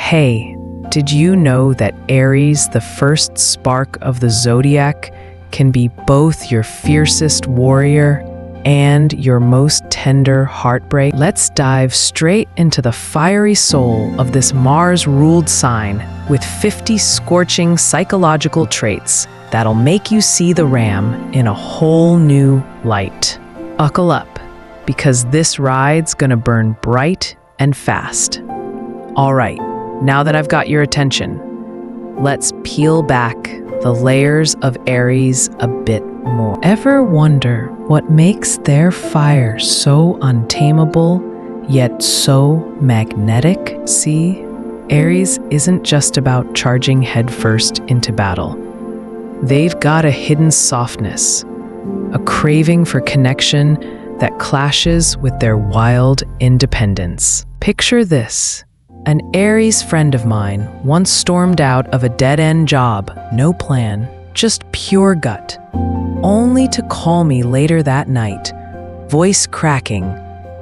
Hey, did you know that Aries, the first spark of the Zodiac, can be both your fiercest warrior and your most tender heartbreak? Let's dive straight into the fiery soul of this Mars-ruled sign with 50 scorching psychological traits that'll make you see the ram in a whole new light. Buckle up, because this ride's gonna burn bright and fast. All right, now that I've got your attention, let's peel back the layers of Aries a bit more. Ever wonder what makes their fire so untamable, yet so magnetic? See, Aries isn't just about charging headfirst into battle. They've got a hidden softness, a craving for connection that clashes with their wild independence. Picture this. An Aries friend of mine once stormed out of a dead-end job, no plan, just pure gut, only to call me later that night, voice cracking,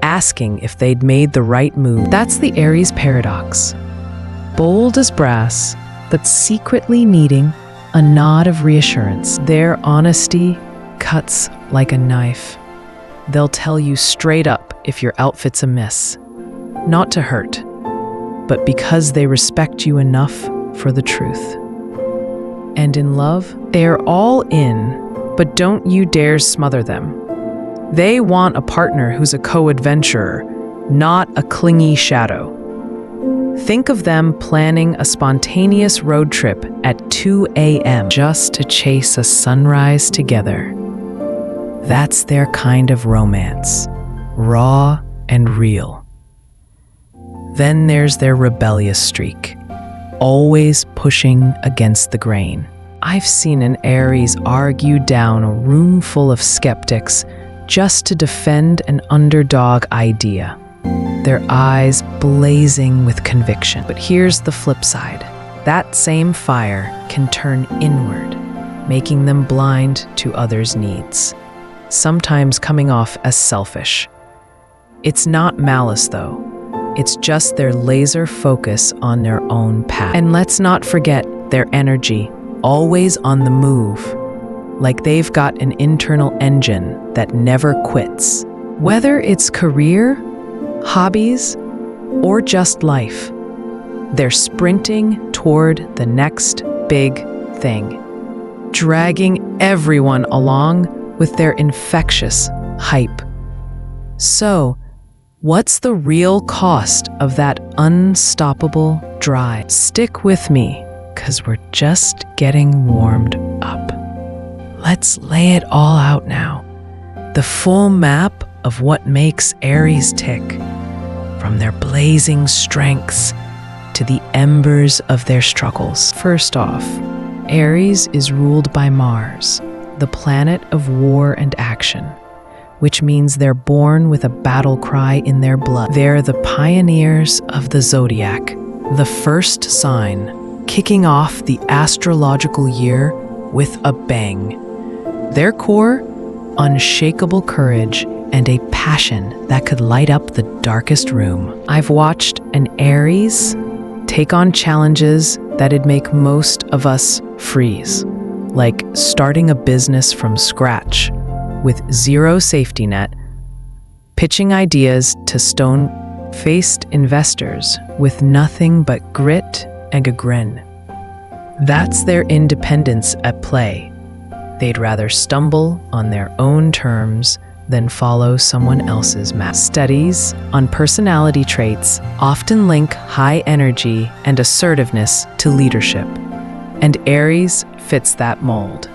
asking if they'd made the right move. That's the Aries paradox. Bold as brass, but secretly needing a nod of reassurance. Their honesty cuts like a knife. They'll tell you straight up if your outfit's a miss, not to hurt, but because they respect you enough for the truth. And in love, they're all in, but don't you dare smother them. They want a partner who's a co-adventurer, not a clingy shadow. Think of them planning a spontaneous road trip at 2 a.m. just to chase a sunrise together. That's their kind of romance, raw and real. Then there's their rebellious streak, always pushing against the grain. I've seen an Aries argue down a room full of skeptics just to defend an underdog idea, their eyes blazing with conviction. But here's the flip side. That same fire can turn inward, making them blind to others' needs, sometimes coming off as selfish. It's not malice, though. It's just their laser focus on their own path. And let's not forget their energy, always on the move, like they've got an internal engine that never quits. Whether it's career, hobbies, or just life, they're sprinting toward the next big thing, dragging everyone along with their infectious hype. So, what's the real cost of that unstoppable drive? Stick with me, 'cause we're just getting warmed up. Let's lay it all out now. The full map of what makes Aries tick, from their blazing strengths to the embers of their struggles. First off, Aries is ruled by Mars, the planet of war and action, which means they're born with a battle cry in their blood. They're the pioneers of the Zodiac, the first sign, kicking off the astrological year with a bang. Their core, unshakable courage and a passion that could light up the darkest room. I've watched an Aries take on challenges that'd make most of us freeze, like starting a business from scratch with zero safety net, pitching ideas to stone-faced investors with nothing but grit and a grin. That's their independence at play. They'd rather stumble on their own terms than follow someone else's map. Studies on personality traits often link high energy and assertiveness to leadership, and Aries fits that mold.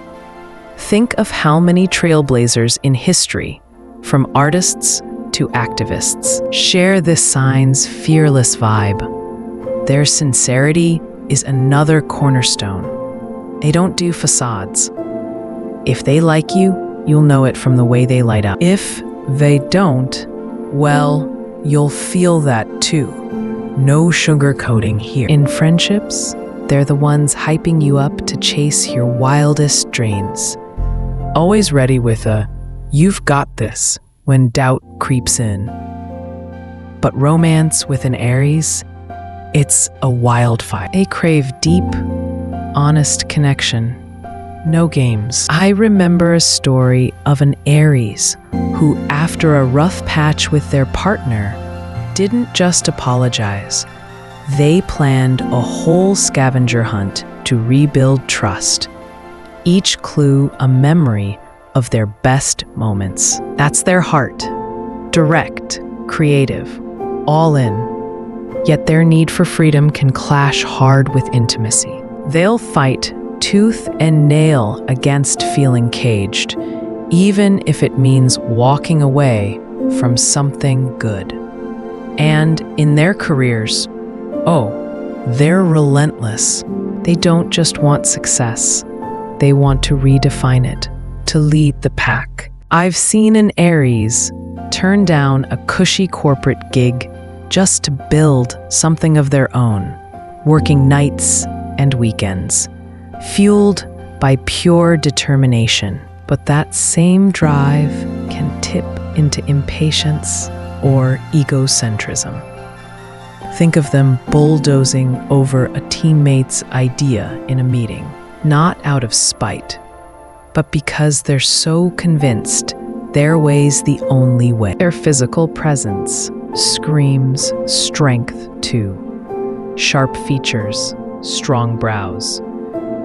Think of how many trailblazers in history, from artists to activists, share this sign's fearless vibe. Their sincerity is another cornerstone. They don't do facades. If they like you, you'll know it from the way they light up. If they don't, well, you'll feel that too. No sugarcoating here. In friendships, they're the ones hyping you up to chase your wildest dreams. Always ready with a, "You've got this," when doubt creeps in. But romance with an Aries, It's a wildfire. They crave deep, honest connection. No games. I remember a story of an Aries who, after a rough patch with their partner, didn't just apologize. They planned a whole scavenger hunt to rebuild trust. Each clue a memory of their best moments. That's their heart. Direct, creative, all in. Yet their need for freedom can clash hard with intimacy. They'll fight tooth and nail against feeling caged, even if it means walking away from something good. And in their careers, they're relentless. They don't just want success. They want to redefine it, to lead the pack. I've seen an Aries turn down a cushy corporate gig just to build something of their own, working nights and weekends, fueled by pure determination. But that same drive can tip into impatience or egocentrism. Think of them bulldozing over a teammate's idea in a meeting, not out of spite, but because they're so convinced their way's the only way. Their physical presence screams strength too. Sharp features, strong brows,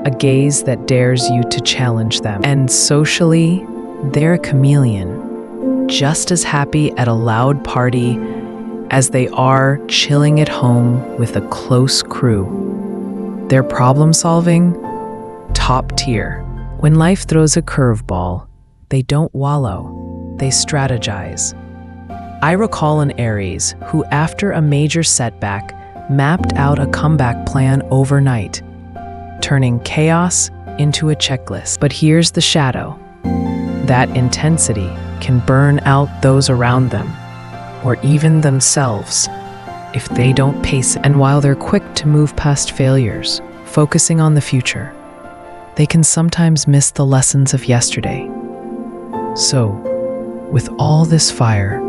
a gaze that dares you to challenge them. And socially, they're a chameleon, just as happy at a loud party as they are chilling at home with a close crew. Their problem solving, top tier. When life throws a curveball, they don't wallow, they strategize. I recall an Aries who, after a major setback, mapped out a comeback plan overnight, turning chaos into a checklist. But here's the shadow. That intensity can burn out those around them, or even themselves, if they don't pace it. And while they're quick to move past failures, focusing on the future, they can sometimes miss the lessons of yesterday. So, with all this fire,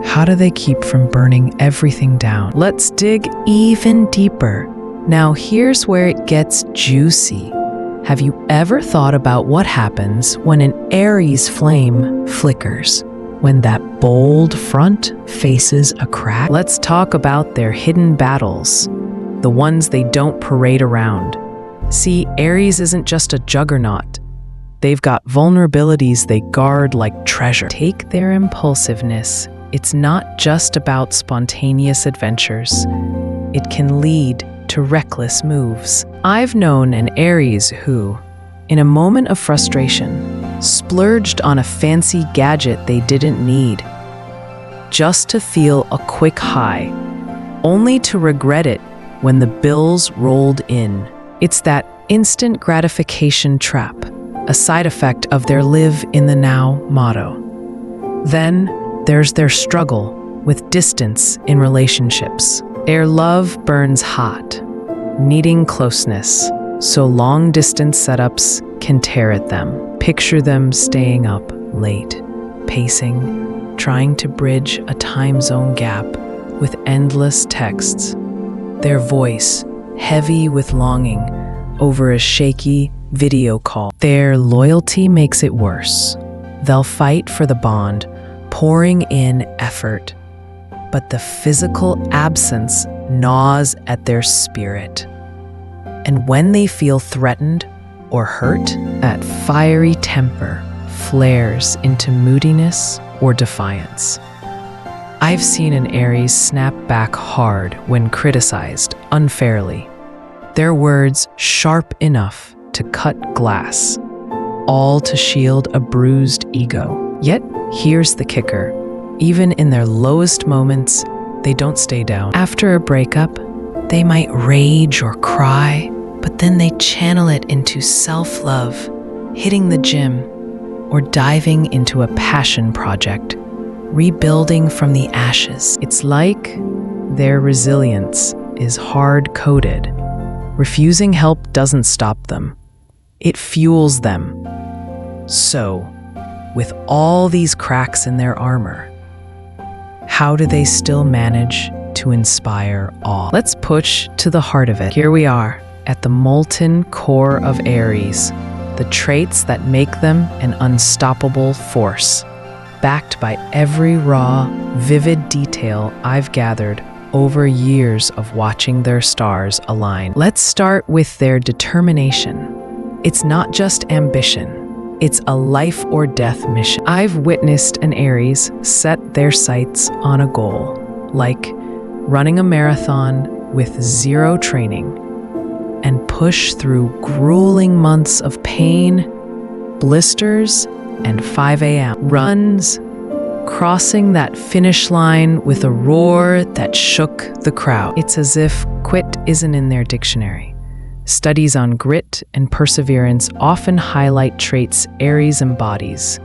how do they keep from burning everything down? Let's dig even deeper. Now here's where it gets juicy. Have you ever thought about what happens when an Aries flame flickers? When that bold front faces a crack? Let's talk about their hidden battles, the ones they don't parade around. See, Aries isn't just a juggernaut. They've got vulnerabilities they guard like treasure. Take their impulsiveness. It's not just about spontaneous adventures. It can lead to reckless moves. I've known an Aries who, in a moment of frustration, splurged on a fancy gadget they didn't need, just to feel a quick high, only to regret it when the bills rolled in. It's that instant gratification trap, a side effect of their live in the now motto. Then there's their struggle with distance in relationships. Their love burns hot, needing closeness, so long-distance setups can tear at them. Picture them staying up late, pacing, trying to bridge a time zone gap with endless texts. Their voice heavy with longing over a shaky video call. Their loyalty makes it worse. They'll fight for the bond, pouring in effort, but the physical absence gnaws at their spirit. And when they feel threatened or hurt, that fiery temper flares into moodiness or defiance. I've seen an Aries snap back hard when criticized unfairly, their words sharp enough to cut glass, all to shield a bruised ego. Yet, here's the kicker. Even in their lowest moments, they don't stay down. After a breakup, they might rage or cry, but then they channel it into self-love, hitting the gym, or diving into a passion project, rebuilding from the ashes. It's like their resilience is hard-coded. Refusing help doesn't stop them. It fuels them. So, with all these cracks in their armor, how do they still manage to inspire awe. Let's push to the heart of it. Here we are at the molten core of Aries, the traits that make them an unstoppable force, backed by every raw, vivid detail I've gathered over years of watching their stars align. Let's start with their determination. It's not just ambition, it's a life or death mission. I've witnessed an Aries set their sights on a goal, like running a marathon with zero training, and push through grueling months of pain, blisters, and 5 a.m. runs, crossing that finish line with a roar that shook the crowd. It's as if quit isn't in their dictionary. Studies on grit and perseverance often highlight traits Aries embodies,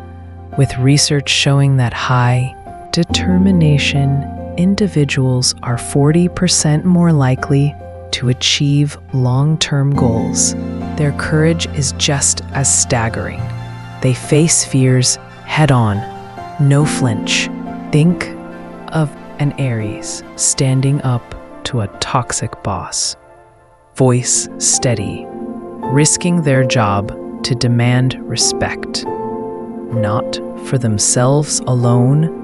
with research showing that high determination individuals are 40% more likely to achieve long-term goals. Their courage is just as staggering. They face fears head-on, no flinch. Think of an Aries standing up to a toxic boss, voice steady, risking their job to demand respect, not for themselves alone,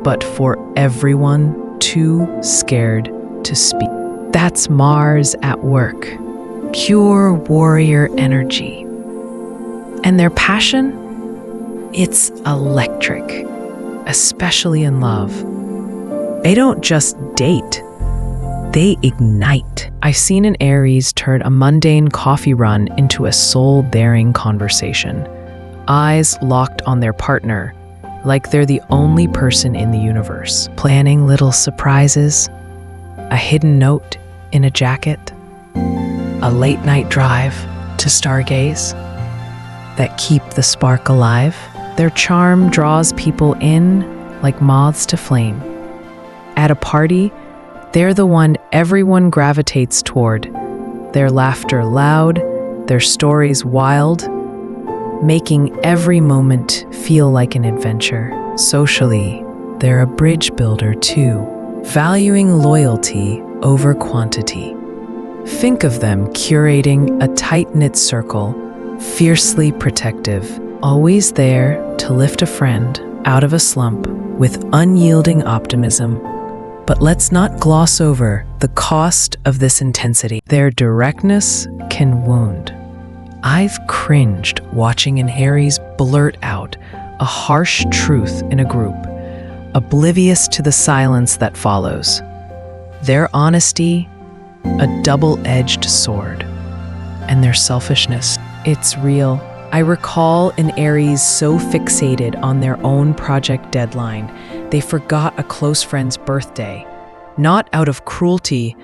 but for everyone too scared to speak. That's Mars at work, pure warrior energy. And their passion? It's electric, especially in love. They don't just date, they ignite. I've seen an Aries turn a mundane coffee run into a soul-bearing conversation, eyes locked on their partner, like they're the only person in the universe. Planning little surprises, a hidden note in a jacket, a late-night drive to stargaze that keep the spark alive. Their charm draws people in like moths to flame. At a party, they're the one everyone gravitates toward. Their laughter loud, their stories wild, making every moment feel like an adventure. Socially, they're a bridge builder too, valuing loyalty over quantity. Think of them curating a tight-knit circle, fiercely protective, always there to lift a friend out of a slump with unyielding optimism. But let's not gloss over the cost of this intensity. Their directness can wound. I've cringed watching an Aries blurt out a harsh truth in a group, oblivious to the silence that follows. Their honesty, a double-edged sword. And their selfishness, it's real. I recall an Aries so fixated on their own project deadline, they forgot a close friend's birthday, not out of cruelty,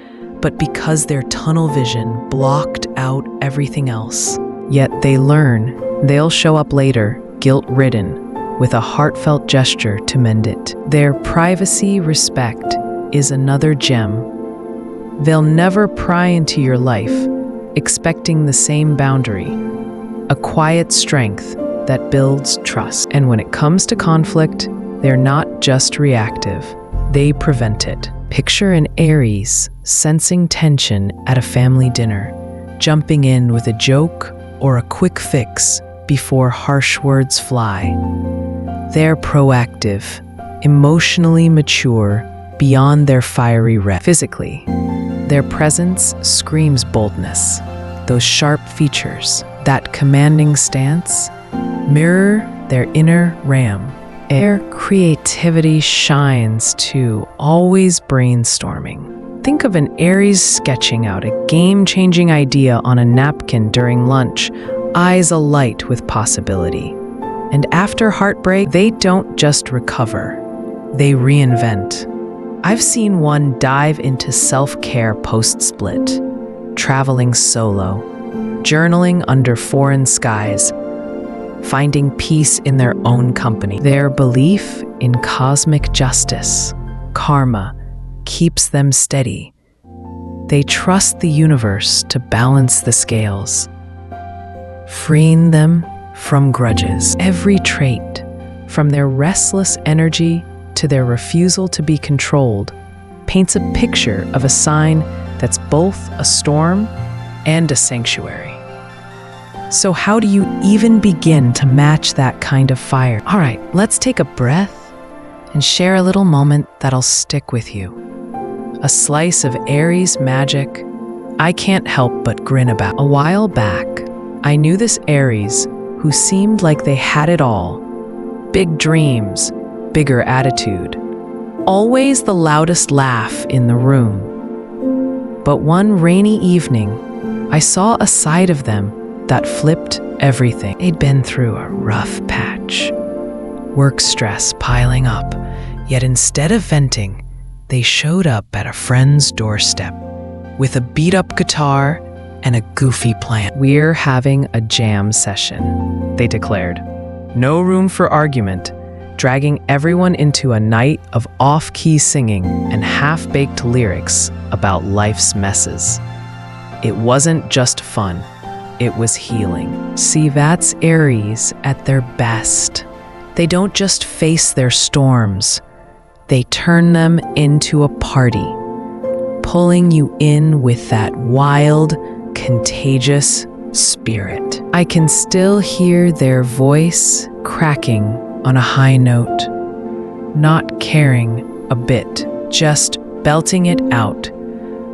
but because their tunnel vision blocked out everything else. Yet they learn they'll show up later, guilt-ridden, with a heartfelt gesture to mend it. Their privacy respect is another gem. They'll never pry into your life, expecting the same boundary, a quiet strength that builds trust. And when it comes to conflict, they're not just reactive, they prevent it. Picture an Aries sensing tension at a family dinner, jumping in with a joke or a quick fix before harsh words fly. They're proactive, emotionally mature, beyond their fiery rep. Physically, their presence screams boldness. Those sharp features, that commanding stance, mirror their inner ram. Their creativity shines too, always brainstorming. Think of an Aries sketching out a game-changing idea on a napkin during lunch, eyes alight with possibility. And after heartbreak, they don't just recover, they reinvent. I've seen one dive into self-care post-split, traveling solo, journaling under foreign skies, finding peace in their own company. Their belief in cosmic justice, karma, keeps them steady. They trust the universe to balance the scales, freeing them from grudges. Every trait, from their restless energy to their refusal to be controlled, paints a picture of a sign that's both a storm and a sanctuary. So how do you even begin to match that kind of fire? All right, let's take a breath and share a little moment that'll stick with you. A slice of Aries magic I can't help but grin about. A while back, I knew this Aries who seemed like they had it all. Big dreams, bigger attitude, always the loudest laugh in the room. But one rainy evening, I saw a side of them that flipped everything. They'd been through a rough patch, work stress piling up, yet instead of venting, they showed up at a friend's doorstep with a beat-up guitar and a goofy plan. "We're having a jam session," they declared. No room for argument, dragging everyone into a night of off-key singing and half-baked lyrics about life's messes. It wasn't just fun, it was healing. See, that's Aries at their best. They don't just face their storms, they turn them into a party, pulling you in with that wild, contagious spirit. I can still hear their voice cracking on a high note, not caring a bit, just belting it out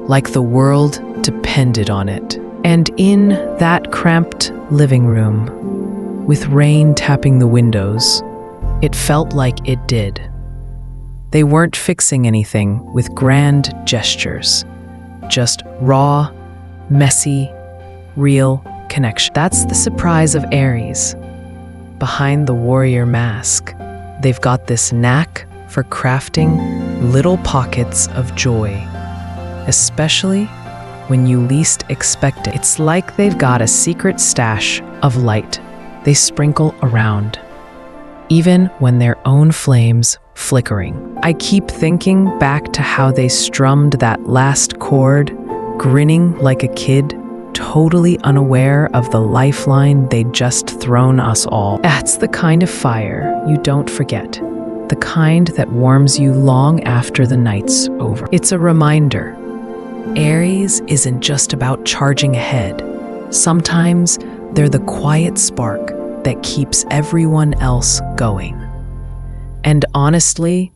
like the world depended on it. And in that cramped living room, with rain tapping the windows, it felt like it did. They weren't fixing anything with grand gestures, just raw, messy, real connection. That's the surprise of Aries. Behind the warrior mask, they've got this knack for crafting little pockets of joy, especially when you least expect it. It's like they've got a secret stash of light they sprinkle around, even when their own flames flickering. I keep thinking back to how they strummed that last chord, grinning like a kid, totally unaware of the lifeline they'd just thrown us all. That's the kind of fire you don't forget, the kind that warms you long after the night's over. It's a reminder, Aries isn't just about charging ahead. Sometimes they're the quiet spark that keeps everyone else going. And honestly,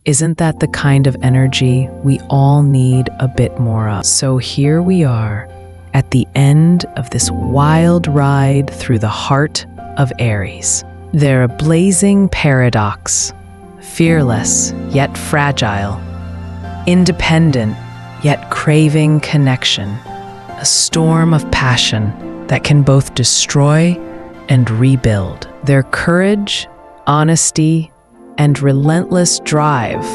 isn't that the kind of energy we all need a bit more of? So here we are, at the end of this wild ride through the heart of Aries. They're a blazing paradox, fearless yet fragile, independent yet craving connection, a storm of passion that can both destroy and rebuild. Their courage, honesty, and relentless drive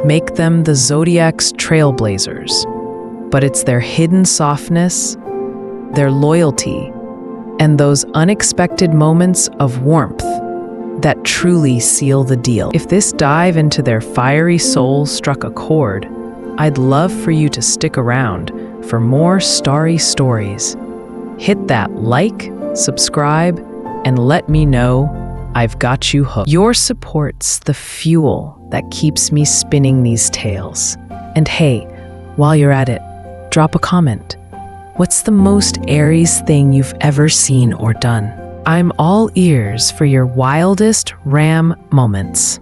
make them the Zodiac's trailblazers. But it's their hidden softness, their loyalty, and those unexpected moments of warmth that truly seal the deal. If this dive into their fiery soul struck a chord, I'd love for you to stick around for more starry stories. Hit that like, subscribe, and let me know I've got you hooked. Your support's the fuel that keeps me spinning these tales. And hey, while you're at it, drop a comment. What's the most Aries thing you've ever seen or done? I'm all ears for your wildest ram moments.